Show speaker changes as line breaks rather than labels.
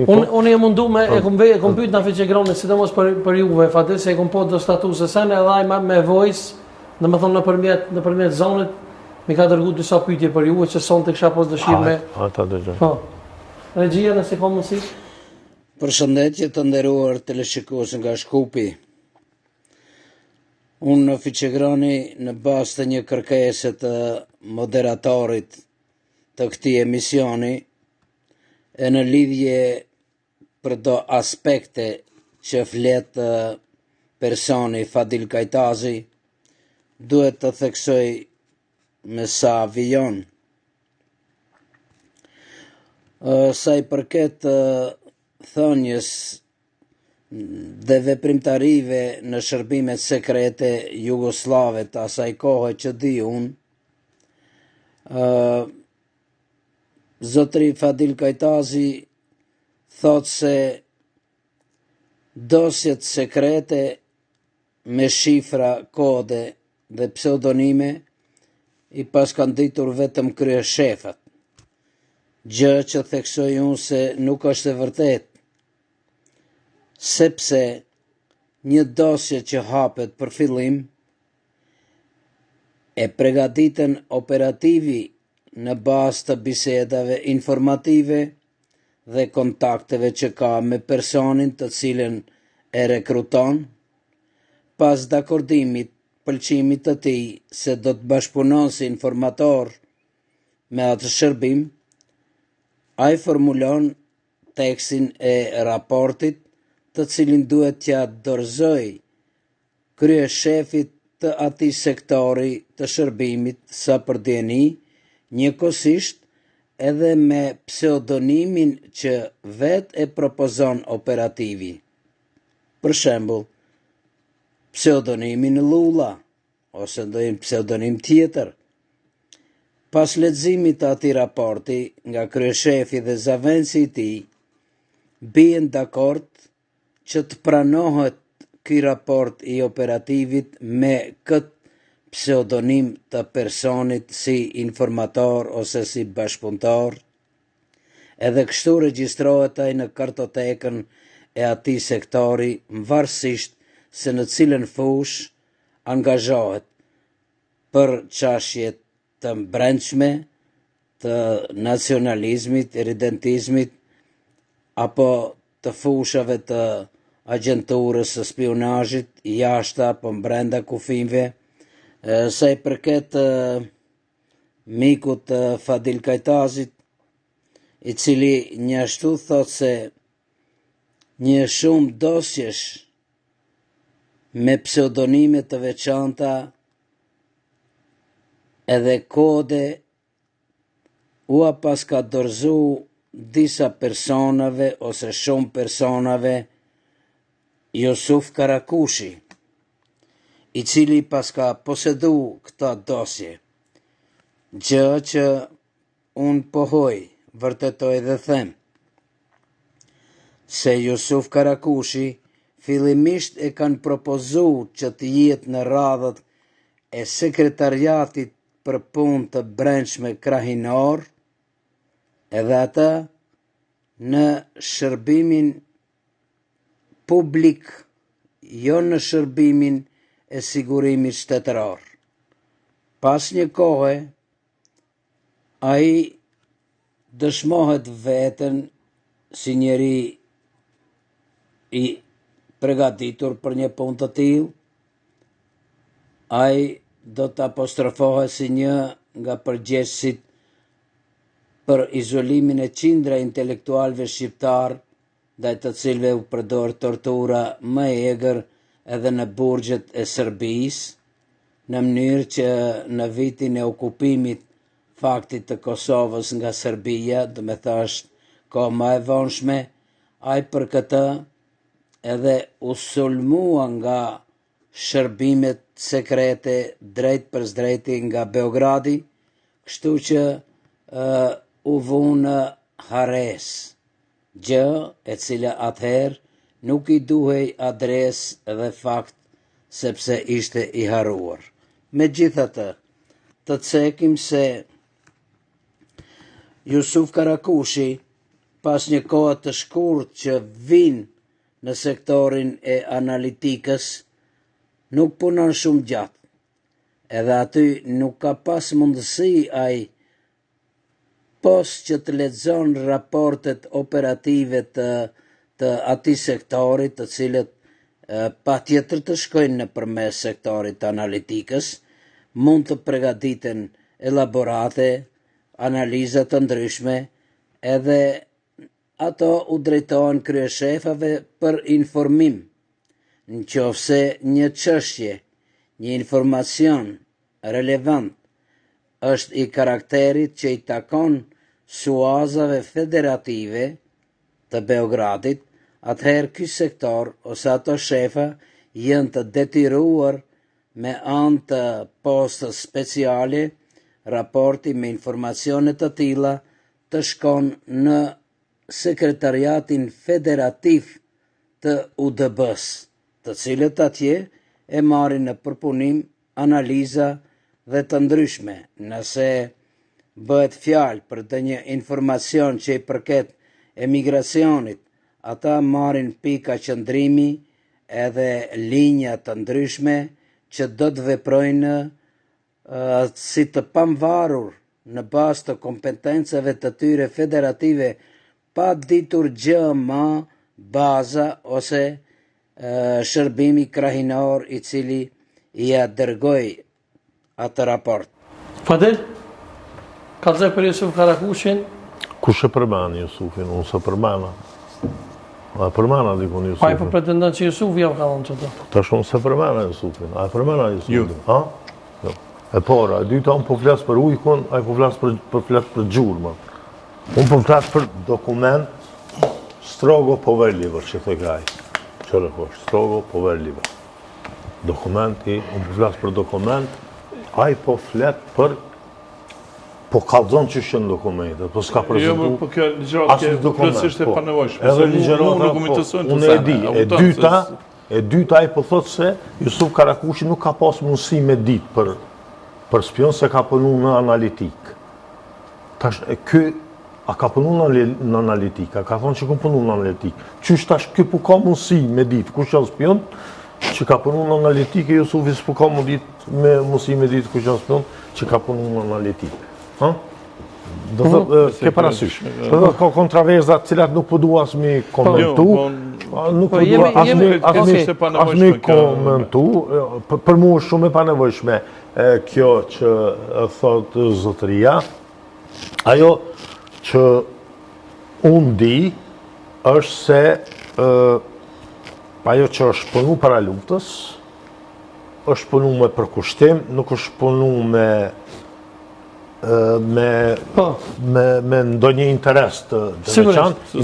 Unë e mundu me, e kom pyet në Fiqegroni, sidomos për juve, fatë se e kom po do statuse sen edhe ai me voice, dhe më thonë nëpërmjet zonit, mi ka dërgu disa pyetje për juve që sonte kisha pas dëshirë me.
Ta dëgjoj.
Po. Regjia nëse ka mundësi.
Përshëndetje të nderuar teleshikues nga Shkupi. Unë në Fiqegroni në bazë të një kërkese të moderatorit të këtij emisioni e në lidhje për do aspekte që flet personi Fadil Kajtazi, duhet të theksoj me sa vijon. Sa i përket thonjës dhe veprimtarive në shërbimet sekrete jugoslave të asaj kohe që di unë, zotri Fadil Kajtazi thot se dosjet sekrete me shifra, kode dhe pseudonime i paskan ditur vetëm kryeshefat, gjë që theksoj unë se nuk është e vërtet, sepse një dosje që hapet për fillim e pregaditen operativi në bazë të bisedave informative dhe kontakteve që ka me personin të cilën e rekruton, pas dakordimit pëlqimit të tij se do të bashkëpunon si informator me atë shërbim, ai formulon tekstin e raportit të cilin duhet t'ja dorëzoj kryeshefit të atij sektori të shërbimit sa për dieni, njëkohësisht edhe me pseudonimin që vet e propozon operativi. Për shembull, pseudonimin Lula, ose ndonjë pseudonim tjetër. Pas leximit të atij raporti nga kryeshefi dhe zavenci i tij, bien dakord që të pranohet ky raport i operativit me këtë pseudonim të personit si informator ose si bashkëpunëtor, edhe kështu regjistrohet ai në kartotekën e atij sektori, varësisht se në cilën fush angazhohet për çështje të brendshme, të nacionalizmit, iridentizmit, apo të fushave të agjenturës së spionazhit, jashtë apo brenda kufijve. Sa i përket mikut Fadil Kajtazit, i cili njashtu thot se një shumë dosjesh me pseudonime të veçanta edhe kode ua pas ka dorëzu disa personave ose shumë personave, Jusuf Karakushi, i cili pas ka posedu këta dosje, gjë që unë pohoj, vërtetoj dhe them, se Jusuf Karakushi fillimisht e kanë propozu që të jetë në radhët e sekretariatit për punë të brendshme krahinor, edhe ata në shërbimin publik, jo në shërbimin e sigurimit shtetëror. Pas një kohe, ai dëshmohet veten si njeri i përgatitur për një punë të tillë, ai do të apostrofohet si një nga përgjegjësit për izolimin e qindra intelektualëve shqiptar, ndaj të cilëve u përdor tortura më e egër edhe në burgjet e Serbisë, në mënyrë që në vitin e okupimit faktit të Kosovës nga Serbia, do me thash ka më e vonshme, ai për këtë edhe u sulmua nga shërbimet sekrete drejt për drejti nga Beogradi, kështu që u vu në Hares, gjë e cila atëherë nuk i duhej adres dhe fakt sepse ishte i haruar. Megjithatë, të cekim se Jusuf Karakushi pas një kohë të shkurt që vinë në sektorin e analitikës, nuk punon shumë gjatë. Edhe aty nuk ka pas mundësi ai pos që të lexon raportet operative të atij sektorit, të cilët patjetër të shkojnë nëpërmes sektorit analitikës, mund të përgatiten elaborate, analiza të ndryshme, edhe ato u drejtohen kryeshefave për informim. Nëse një çështje, një informacion relevant është i karakterit që i takon suazave federative të Beogradit, atëherë ky sektor ose ato shefa janë të detyruar me anë të postës speciale, raporti me informacione të tilla të shkon në sekretariatin federativ të UDB-s, të cilët atje e marrin në përpunim analiza dhe të ndryshme. Nëse bëhet fjalë për të një informacion që i përket emigracionit, ata marrin pika qëndrimi edhe linja të ndryshme që do të veprojnë si të pamvarur në bazë të kompetencave të tyre federative, pa ditur gjë më baza ose shërbimi krahinor i cili i dërgoi atë raport.
Fadel, kallëzoj për Jusuf Karakushin.
Kush e përmend Jusufin? Unë se përmena. A e përmena dikun Jusufin?
Pa i po pretendon që Jusufi ja ka dhënë çdo.
Tash unë se përmena Jusufin. A e përmena Jusufin? Ha? Jo. E para, e dyta unë po flas për ujkun, ai po flas për gjurmën. Unë po flas për dokument strogo poverljivo, që thoj ai. Çfarë është? Strogo poverljivo. Dokumenti, unë po flas për dokument, ai po flet për po kallzon që shën dokumentet, po s'ka prezentuar.
Jo, po kjo ligjërat plotësisht e panevojshme.
Edhe ligjërata, unë e di. E dyta ai po thotë se Jusuf Karakushi nuk ka pas mundësi me ditë për spion se ka punu në analitik. Tash ky a ka punu në analitik, a ka thonë që ku punu në analitik. Qysh tash ky po ka mundësi me ditë kush janë spion që ka punu në analitik, e Jusufi s'po ka mundësi me ditë kush janë spion që ka punu në analitik. Do thotë ke parasysh. Ka kontraverzat cilat nuk po dua as me komentu. Nuk po dua as me komentu. Për mua është shumë e panevojshme kjo që thot zotëria. Ajo që unë di është se ajo që është punu para luftës, është punu me përkushtim, nuk është punu me ndonjë interes të veçantë.